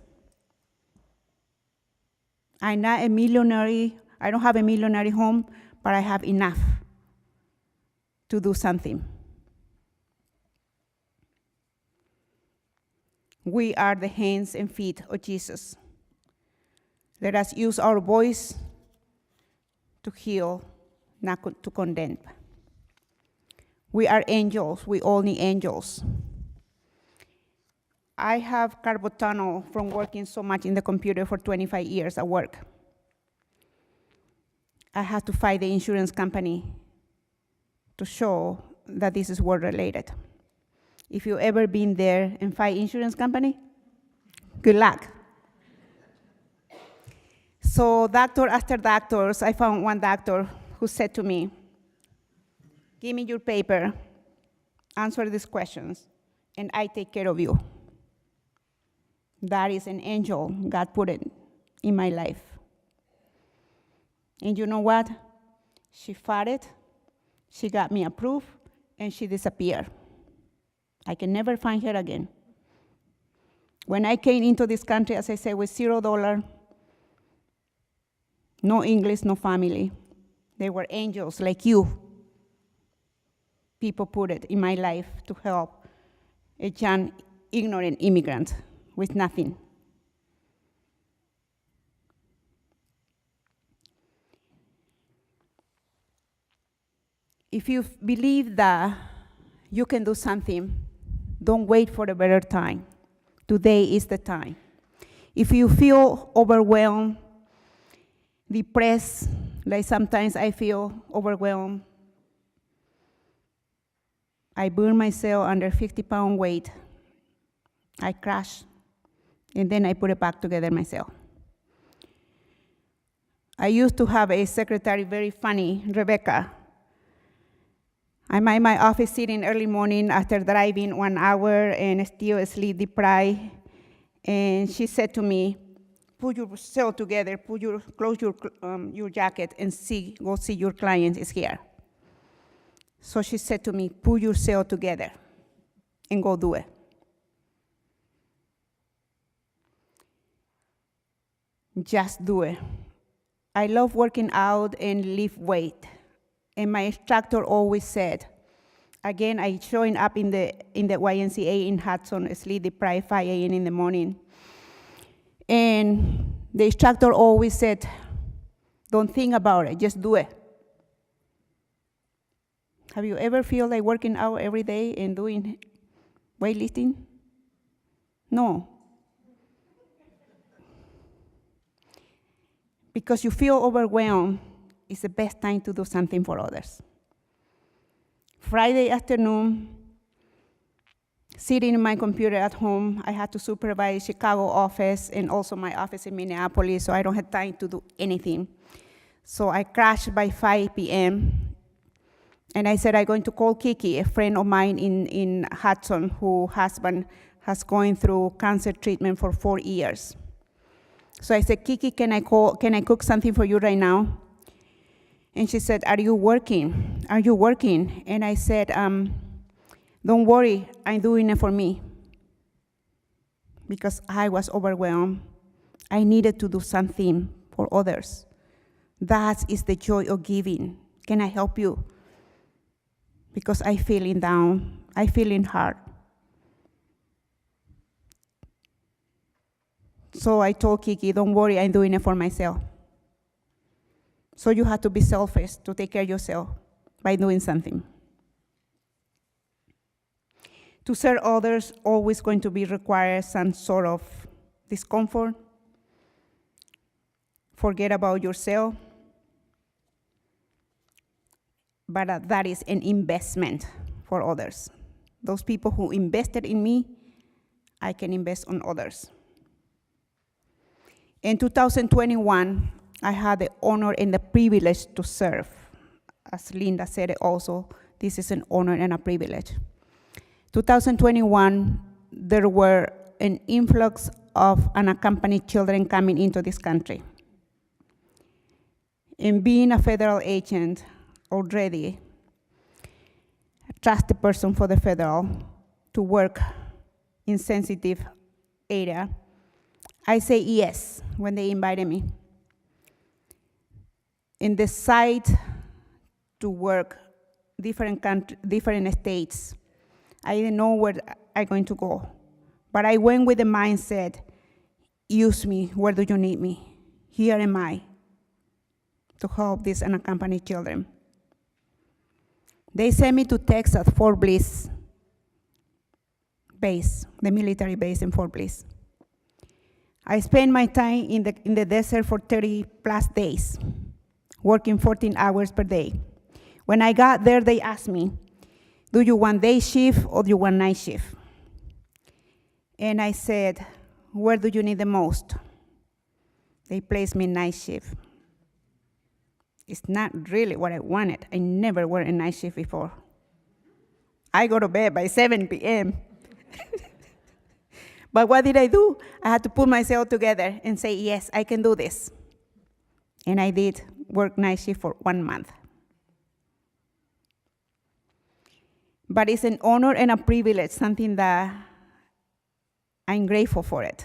I'm not a millionaire. I don't have a millionaire home, but I have enough to do something. We are the hands and feet of Jesus. Let us use our voice to heal, not to condemn. We are angels. We all need angels. I have carpal tunnel from working so much in the computer for 25 years at work. I had to fight the insurance company to show that this is work-related. If you've ever been there and fight insurance company, good luck. So doctor after doctors, I found one doctor who said to me, give me your paper, answer these questions, and I take care of you. That is an angel God put it in my life. And you know what? She fought it, she got me approved, and she disappeared. I can never find her again. When I came into this country, as I said, with $0, no English, no family. They were angels like you. People put it in my life to help a young, ignorant immigrant with nothing. If you believe that you can do something, don't wait for a better time. Today is the time. If you feel overwhelmed, depressed, like sometimes I feel overwhelmed, I burn myself under 50-pound weight. I crash, and then I put it back together myself. I used to have a secretary, very funny, Rebecca. I'm in my office sitting early morning after driving 1 hour and still sleep deprived. And she said to me, put yourself together, close your jacket and go see your client is here. So she said to me, put yourself together and go do it. Just do it. I love working out and lift weight. And my instructor always said, again, I showing up in the YMCA in Hudson, sleep deprived, 5 a.m. in the morning. And the instructor always said, don't think about it, just do it. Have you ever feel like working out every day and doing weightlifting? No. Because you feel overwhelmed, it's the best time to do something for others. Friday afternoon, sitting in my computer at home, I had to supervise Chicago office and also my office in Minneapolis, so I don't have time to do anything. So I crashed by 5 p.m., and I said I'm going to call Kiki, a friend of mine in Hudson, whose husband has gone through cancer treatment for 4 years. So I said, Kiki, can I cook something for you right now? And she said, are you working? Are you working? And I said, don't worry, I'm doing it for me. Because I was overwhelmed. I needed to do something for others. That is the joy of giving. Can I help you? Because I'm feeling down, I'm feeling hard. So I told Kiki, don't worry, I'm doing it for myself. So you have to be selfish to take care of yourself by doing something. To serve others, always going to be require some sort of discomfort. Forget about yourself. But that is an investment for others. Those people who invested in me, I can invest on others. In 2021, I had the honor and the privilege to serve. As Linda said also, this is an honor and a privilege. 2021, there were an influx of unaccompanied children coming into this country. And being a federal agent already, a trusted person for the federal to work in sensitive area, I say yes when they invited me. And decide to work different states. I didn't know where I'm going to go. But I went with the mindset, use me, where do you need me? Here am I to help these unaccompanied children. They sent me to Texas, Fort Bliss base, the military base in Fort Bliss. I spent my time in the desert for 30 plus days, working 14 hours per day. When I got there, they asked me, do you want day shift or do you want night shift? And I said, where do you need the most? They placed me night shift. It's not really what I wanted. I never worked a night shift before. I go to bed by 7 p.m. But what did I do? I had to put myself together and say, yes, I can do this. And I did work night shift for 1 month. But it's an honor and a privilege, something that I'm grateful for it,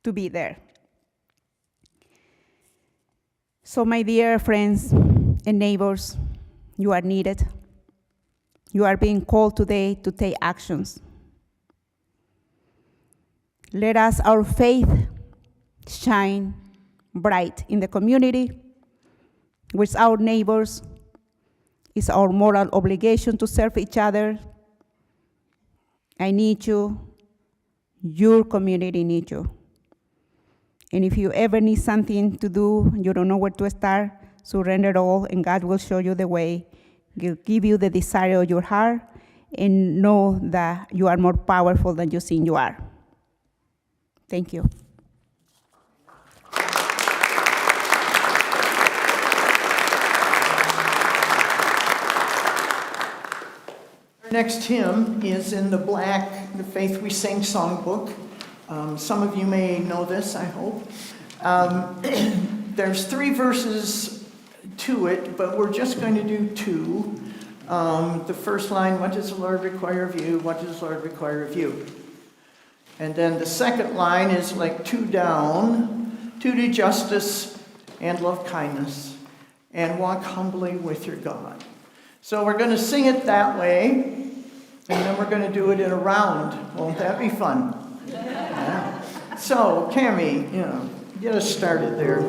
to be there. So my dear friends and neighbors, you are needed. You are being called today to take actions. Let us, our faith, shine bright in the community with our neighbors. It's our moral obligation to serve each other. I need you. Your community needs you. And if you ever need something to do, you don't know where to start, surrender all, and God will show you the way. He'll give you the desire of your heart, and know that you are more powerful than you think you are. Thank you. Our next hymn is in the Faith We Sing songbook. Some of you may know this, I hope. There's 3 verses to it, but we're just going to do 2. The first line, what does the Lord require of you? What does the Lord require of you? And then the second line is like 2 down, to do justice and love kindness, and walk humbly with your God. So we're going to sing it that way, and then we're going to do it in a round. Won't that be fun? Yeah. So, Cammie, get us started there.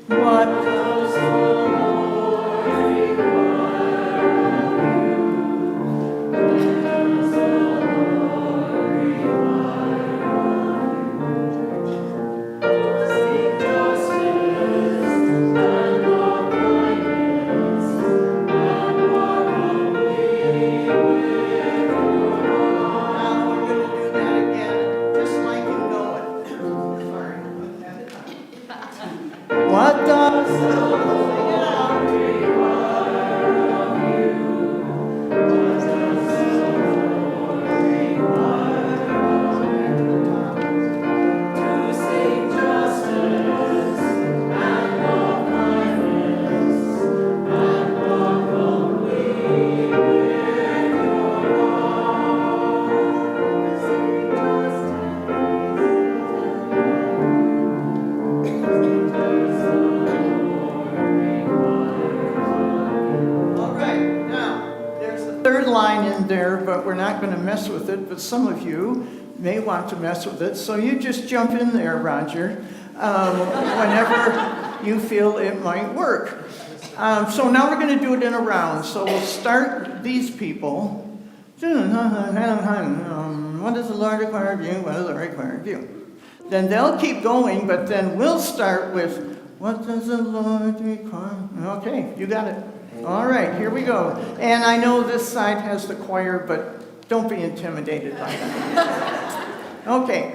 What does the Lord require of you? What does the Lord require of you? To seek justice and love kindness, and walk humbly with your God. Now we're going to do that again, just like you know it. Sorry. What does the Lord require of you? What does the Lord require of you? To seek justice and love kindness, and walk humbly with your God. To seek All right, now, there's the third line in there, but we're not going to mess with it, but some of you may want to mess with it, so you just jump in there, Roger, whenever you feel it might work. So now we're going to do it in a round, so we'll start these people. What does the Lord require of you? What does the Lord require of you? Then they'll keep going, but then we'll start with, what does the Lord require? Okay, you got it. All right, here we go. And I know this side has the choir, but don't be intimidated by that. Okay.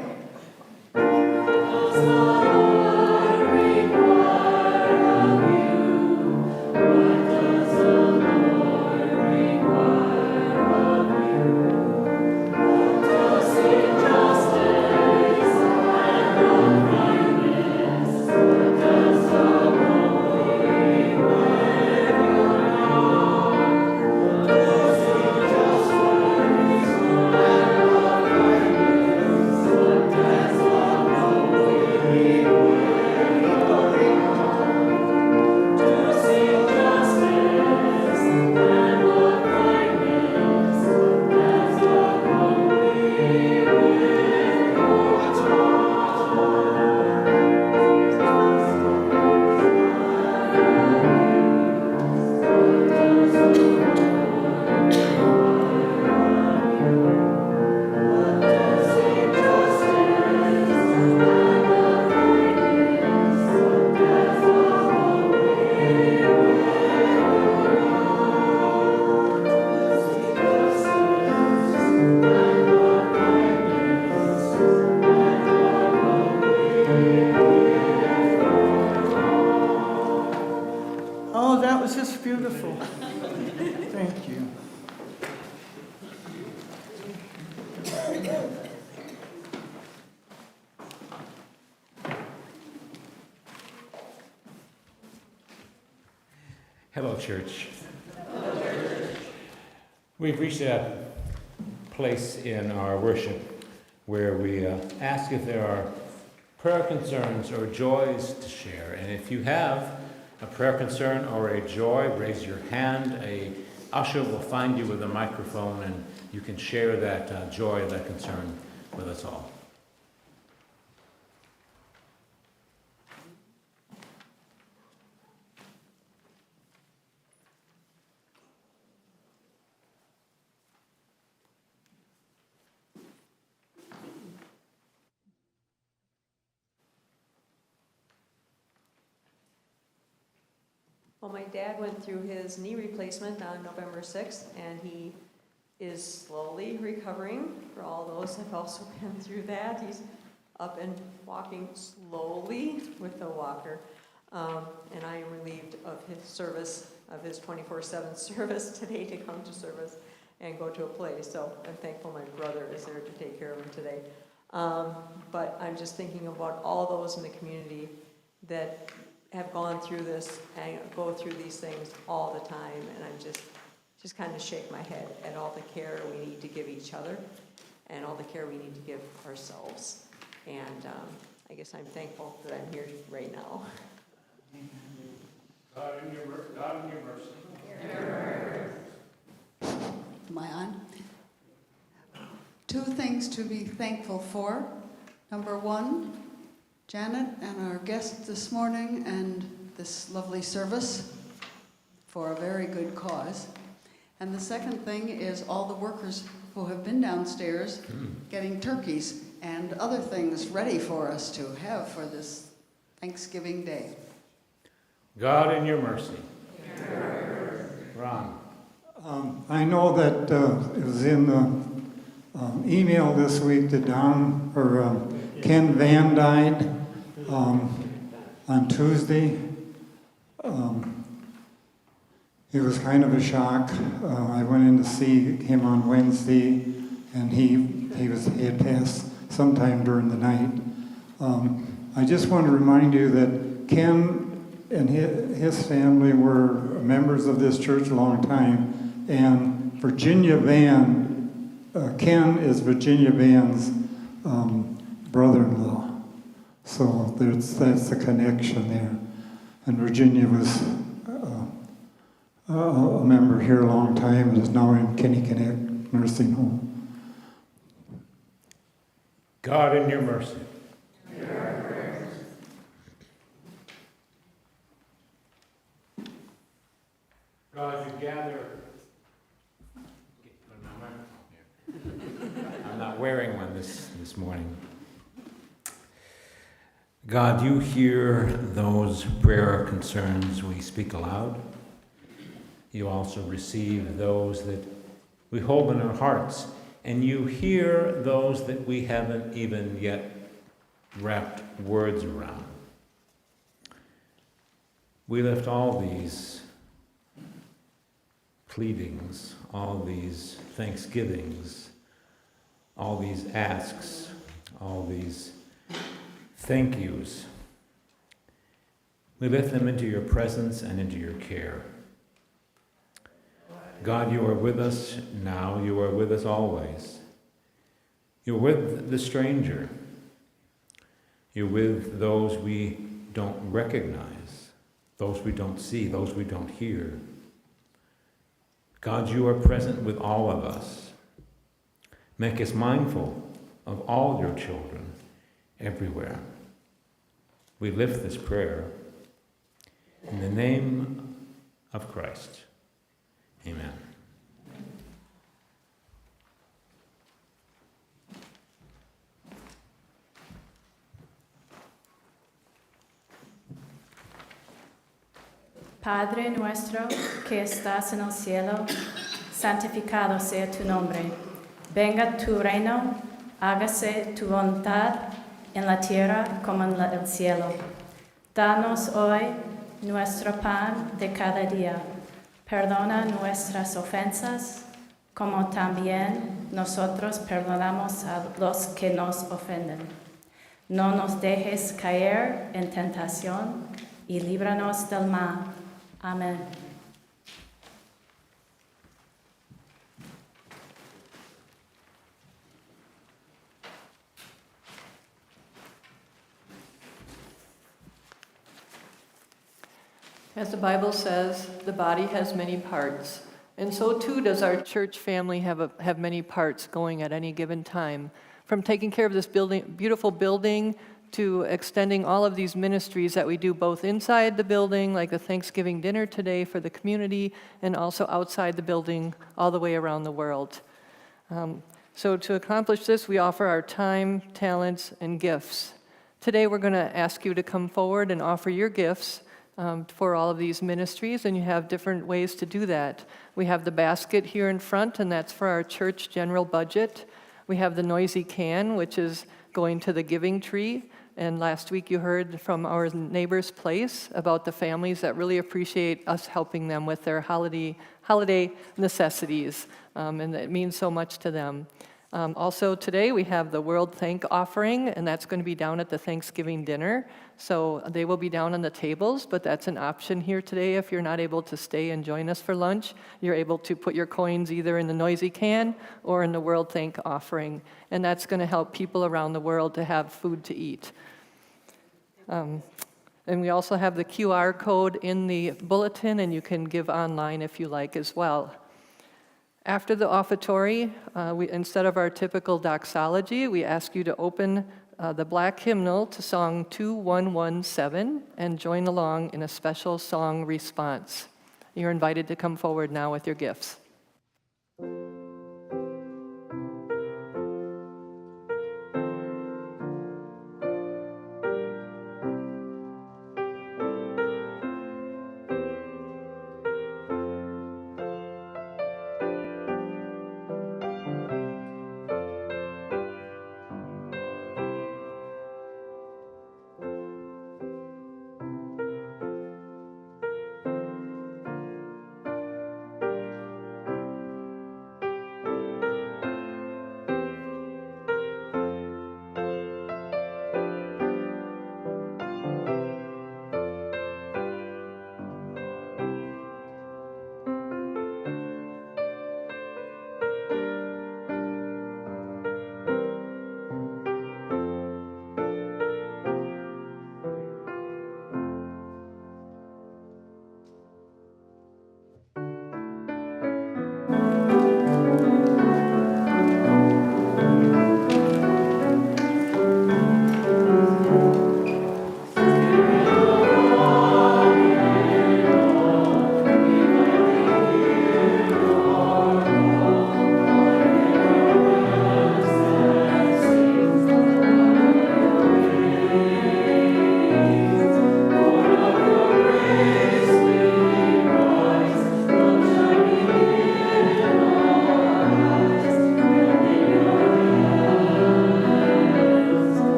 Oh, that was just beautiful. Thank you. Hello, church. We've reached that place in our worship where we ask if there are prayer concerns or joys to share. And if you have a prayer concern or a joy, raise your hand. A usher will find you with a microphone, and you can share that joy, that concern with us all. Well, my dad went through his knee replacement on November 6th, and he is slowly recovering. For all those who have also been through that, he's up and walking slowly with a walker. And I am relieved of his service, of his 24/7 service today to come to service and go to a place. So I'm thankful my brother is there to take care of him today. But I'm just thinking about all those in the community that have gone through this and go through these things all the time, and I'm just kind of shake my head at all the care we need to give each other and all the care we need to give ourselves. And I guess I'm thankful that I'm here right now. God in your mercy. Am I on? 2 things to be thankful for. Number 1, Janet and our guest this morning and this lovely service for a very good cause. And the second thing is all the workers who have been downstairs getting turkeys and other things ready for us to have for this Thanksgiving Day. God in your mercy. Ron. I know that it was in the email this week that Ken Van died on Tuesday. It was kind of a shock. I went in to see him on Wednesday, and he had passed sometime during the night. I just want to remind you that Ken and his family were members of this church a long time, and Virginia Van, Ken is Virginia Van's brother-in-law. So that's the connection there. And Virginia was a member here a long time and is now in Kenny Connect Nursing Home. God in your mercy. God, as you gather. I'm not wearing one this morning. God, you hear those prayer concerns we speak aloud. You also receive those that we hold in our hearts, and you hear those that we haven't even yet wrapped words around. We lift all these pleadings, all these thanksgivings, all these asks, all these thank yous. We lift them into your presence and into your care. God, you are with us now. You are with us always. You're with the stranger. You're with those we don't recognize, those we don't see, those we don't hear. God, you are present with all of us. Make us mindful of all your children everywhere. We lift this prayer in the name of Christ. Amen. Padre nuestro que estás en el cielo, santificado sea tu nombre. Venga tu reino, hágase tu voluntad en la tierra como en el cielo. Danos hoy nuestro pan de cada día. Perdona nuestras ofensas, como también nosotros perdonamos a los que nos ofenden. No nos dejes caer en tentación y líbranos del mal. Amén. As the Bible says, the body has many parts, and so too does our church family have many parts going at any given time. From taking care of this beautiful building, to extending all of these ministries that we do both inside the building, like the Thanksgiving dinner today for the community, and also outside the building all the way around the world. So to accomplish this, we offer our time, talents, and gifts. Today we're going to ask you to come forward and offer your gifts for all of these ministries, and you have different ways to do that. We have the basket here in front, and that's for our church general budget. We have the noisy can, which is going to the giving tree. And last week you heard from our neighbor's place about the families that really appreciate us helping them with their holiday necessities, and it means so much to them. Also today we have the World Thank Offering, and that's going to be down at the Thanksgiving dinner. So they will be down on the tables, but that's an option here today. If you're not able to stay and join us for lunch, you're able to put your coins either in the noisy can or in the World Thank Offering. And that's going to help people around the world to have food to eat. And we also have the QR code in the bulletin, and you can give online if you like as well. After the offertory, instead of our typical doxology, we ask you to open the black hymnal to song 2117 and join along in a special song response. You're invited to come forward now with your gifts.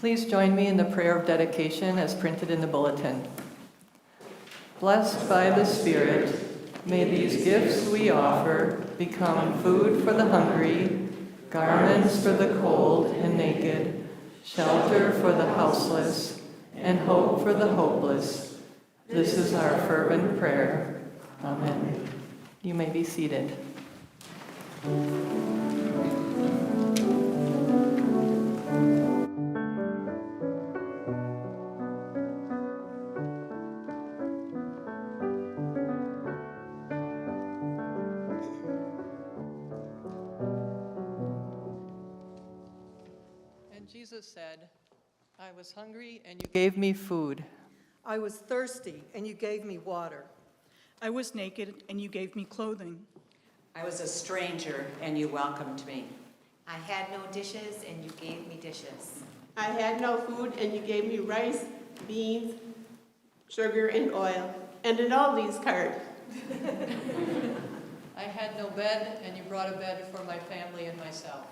Please join me in the prayer of dedication as printed in the bulletin. Blessed by the Spirit, may these gifts we offer become food for the hungry, garments for the cold and naked, shelter for the houseless, and hope for the hopeless. This is our fervent prayer. Amen. You may be seated. Jesus said, I was hungry and you gave me food. I was thirsty, and you gave me water. I was naked, and you gave me clothing. I was a stranger, and you welcomed me. I had no dishes, and you gave me dishes. I had no food, and you gave me rice, beans, sugar, and oil, and an Aldi's card. I had no bed, and you brought a bed for my family and myself.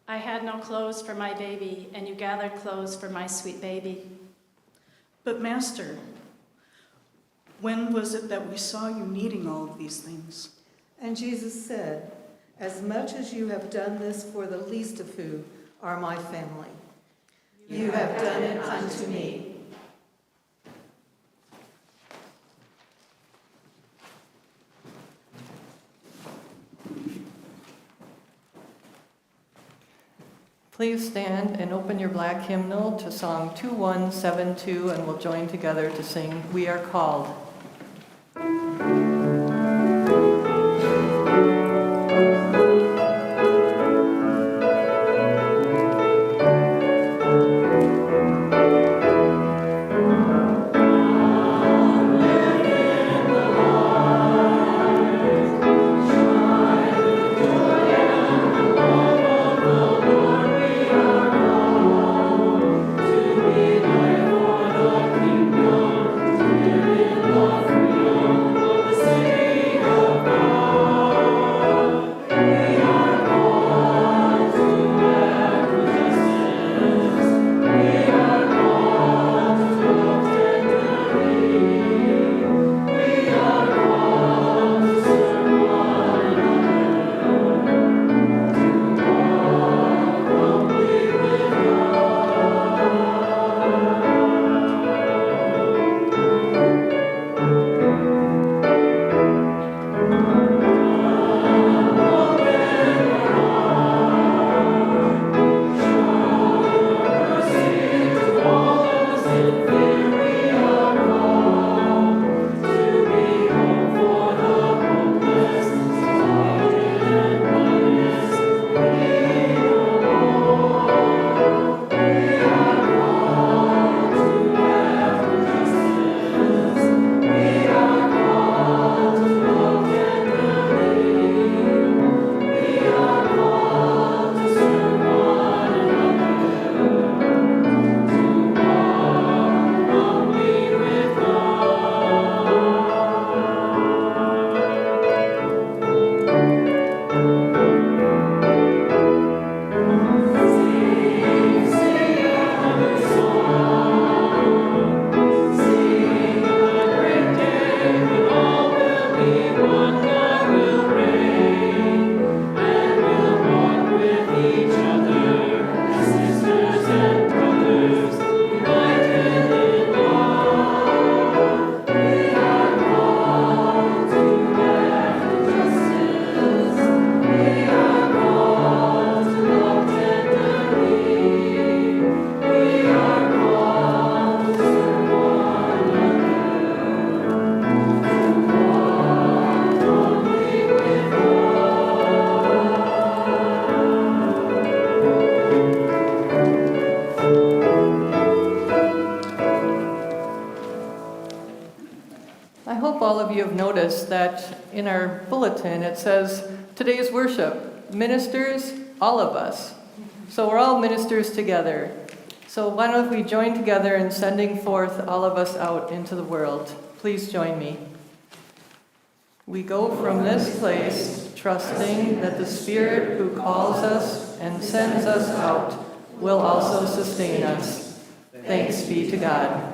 I had no clothes for my baby, and you gathered clothes for my sweet baby. But Master, when was it that we saw you needing all of these things? And Jesus said, "As much as you have done this for the least of who are my family, you have done it unto me." Please stand and open your black hymnal to Song 2172, and we'll join together to sing "We Are Called." I hope all of you have noticed that in our bulletin it says, "Today's worship, ministers, all of us." So we're all ministers together. So why don't we join together in sending forth all of us out into the world? Please join me. We go from this place trusting that the Spirit who calls us and sends us out will also sustain us. Thanks be to God.